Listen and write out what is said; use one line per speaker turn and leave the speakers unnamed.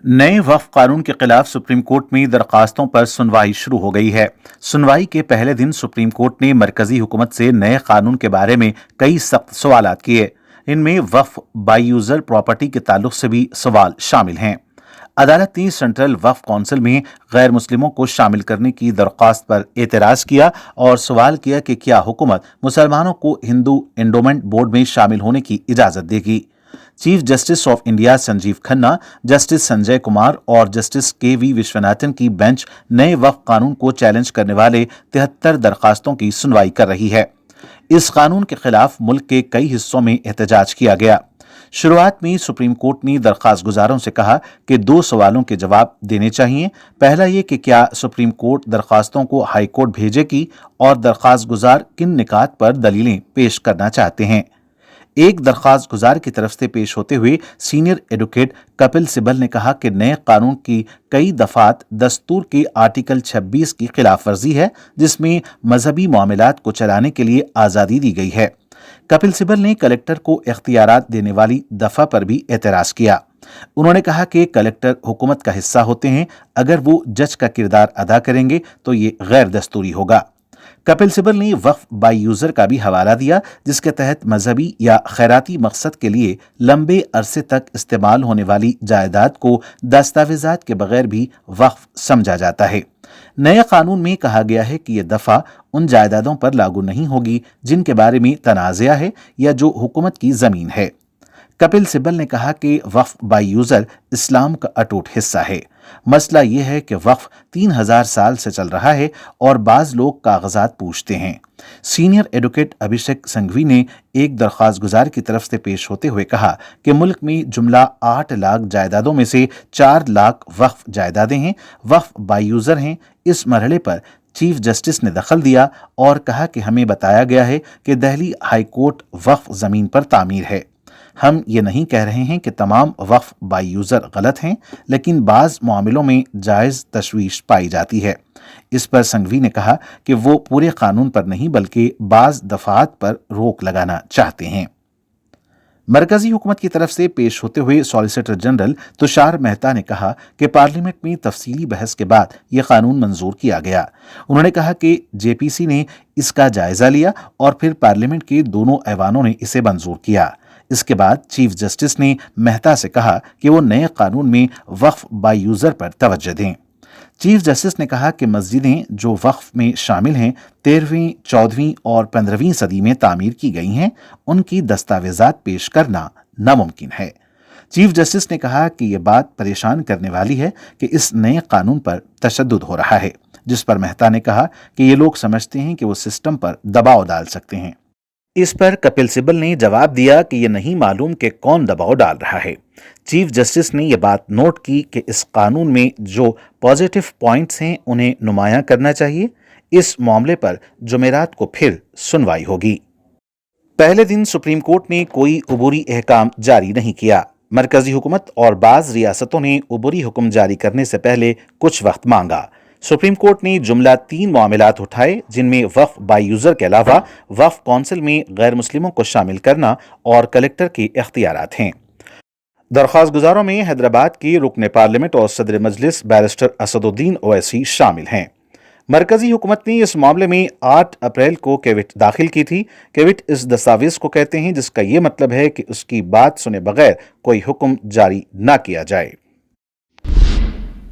नए वक्फ कानून के खिलाफ सुप्रीम कोर्ट में दरखास्तों पर सुनवाई शुरू हो गई है। सुनवाई के पहले दिन सुप्रीम कोर्ट ने मरकजी हुकूमत से नए कानून के बारे में कई सख्त सवालात किए। इनमें वक्फ बाई यूजर प्रॉपर्टी के ताल्लुक से भी सवाल शामिल हैं। अदालत ने सेंट्रल वक्फ काउंसिल में गैर मुस्लिमों को शामिल करने की दरख्वास्त पर एतराज किया और सवाल किया कि क्या हुकूमत मुसलमानों को हिंदू एंडोमेंट बोर्ड में शामिल होने की इजाजत देगी। Chief justice of India Sanjeev Khanna, justice Sanjay Kumar और जस्टिस के.वी. विश्वनाथन की बेंच नए वक्फ कानून को चैलेंज करने वाले 73 दरखास्तों की सुनवाई कर रही है। इस कानून के खिलाफ मुल्क के कई हिस्सों में एहतजाज किया गया। शुरुआत में सुप्रीम कोर्ट ने दरखास्त गुजारों से कहा कि 2 सवालों के जवाब देने चाहिए। पहला ये कि क्या सुप्रीम कोर्ट दरखास्तों को हाई कोर्ट भेजेगी और दरखास्त गुजार किन निकात पर दलीलें पेश करना चाहते हैं। एक दरखास्त गुजार की तरफ से पेश होते हुए सीनियर एडवोकेट कपिल सिब्बल ने कहा कि नए कानून की कई दफात दस्तूर के आर्टिकल 26 की खिलाफ वर्जी है, जिसमें मजहबी मामलात को चलाने के लिए आज़ादी दी गई है। कपिल सिब्बल ने कलेक्टर को इख्तियारात देने वाली दफा पर भी एतराज किया। उन्होंने कहा कि कलेक्टर हुकूमत का हिस्सा होते हैं, अगर वो जज का किरदार अदा करेंगे तो ये गैर दस्तूरी होगा। कपिल सिब्बल ने वक्फ बाई यूजर का भी हवाला दिया, जिसके तहत मजहबी या खैराती मकसद के लिए लंबे अरसे तक इस्तेमाल होने वाली जायदाद को दस्तावेजात के बगैर भी वक्फ समझा जाता है। नए कानून में कहा गया है कि यह दफा उन जायदादों पर लागू नहीं होगी जिनके बारे में तनाज़ा है या जो हुकूमत की जमीन है। कपिल सिब्बल ने कहा कि वक्फ बाई यूजर इस्लाम का अटूट हिस्सा है। मसला यह है कि वक्फ 3000 साल से चल रहा है और बाज लोग कागजात पूछते हैं। सीनियर एडवोकेट अभिषेक संघवी ने एक दरख्वास्त गुजार की तरफ से पेश होते हुए कहा कि मुल्क में जुमला 8 लाख जायदादों में से 4 लाख वक्फ जायदादें हैं, वक्फ बाई यूजर हैं। इस मरहले पर चीफ जस्टिस ने दखल दिया और कहा कि हमें बताया गया है कि दिल्ली हाई कोर्ट वक्फ जमीन पर तामीर है। हम ये नहीं कह रहे हैं कि तमाम वक्फ बाई यूजर गलत हैं, लेकिन बाज मामलों में जायज तशवीश पाई जाती है। इस पर संघवी ने कहा कि वो पूरे कानून पर नहीं बल्कि बाज दफात पर रोक लगाना चाहते हैं। मरकजी हुकूमत की तरफ से पेश होते हुए सॉलिसिटर जनरल तुषार मेहता ने कहा कि पार्लियामेंट में तफसीली बहस के बाद यह कानून मंजूर किया गया। उन्होंने कहा कि जेपीसी ने इसका जायजा लिया और फिर पार्लियामेंट के दोनों ऐवानों ने इसे मंजूर किया। इसके बाद चीफ जस्टिस ने मेहता से कहा कि वो नए कानून में वक्फ बाई यूजर पर तवज्जो दें। चीफ जस्टिस ने कहा कि मस्जिदें जो वक्फ में शामिल हैं 13वीं, 14वीं और 15वीं सदी में तामीर की गई हैं, उनकी दस्तावेजात पेश करना नामुमकिन है। चीफ जस्टिस ने कहा कि यह बात परेशान करने वाली है कि इस नए कानून पर तशद्दुद हो रहा है, जिस पर मेहता ने कहा कि ये लोग समझते हैं कि वो सिस्टम पर दबाव डाल सकते हैं। इस पर कपिल सिब्बल ने जवाब दिया कि यह नहीं मालूम कि कौन दबाव डाल रहा है। चीफ जस्टिस ने यह बात नोट की कि इस कानून में जो पॉजिटिव पॉइंट्स हैं उन्हें नुमायां करना चाहिए। इस मामले पर जुमेरात को फिर सुनवाई होगी। पहले दिन सुप्रीम कोर्ट ने कोई उबूरी अहकाम जारी नहीं किया। मरकजी हुकूमत और बाज रियासतों ने उबूरी हुक्म जारी करने से पहले कुछ वक्त मांगा। सुप्रीम कोर्ट ने जुमला 3 मामलात उठाए, जिनमें वक्फ बाई यूजर के अलावा वक्फ काउंसिल में गैर मुस्लिमों को शामिल करना और कलेक्टर के इख्तियारात हैं। दरख्वास्त गुजारों में हैदराबाद के रुकन पार्लियामेंट और सदर मजलिस बैरिस्टर असदुद्दीन ओवैसी शामिल हैं। मरकजी हुकूमत ने इस मामले में 8 अप्रैल को कैविट दाखिल की थी। कैविट इस दस्तावेज को कहते हैं जिसका ये मतलब है कि उसकी बात सुने बगैर कोई हुक्म जारी न किया जाए।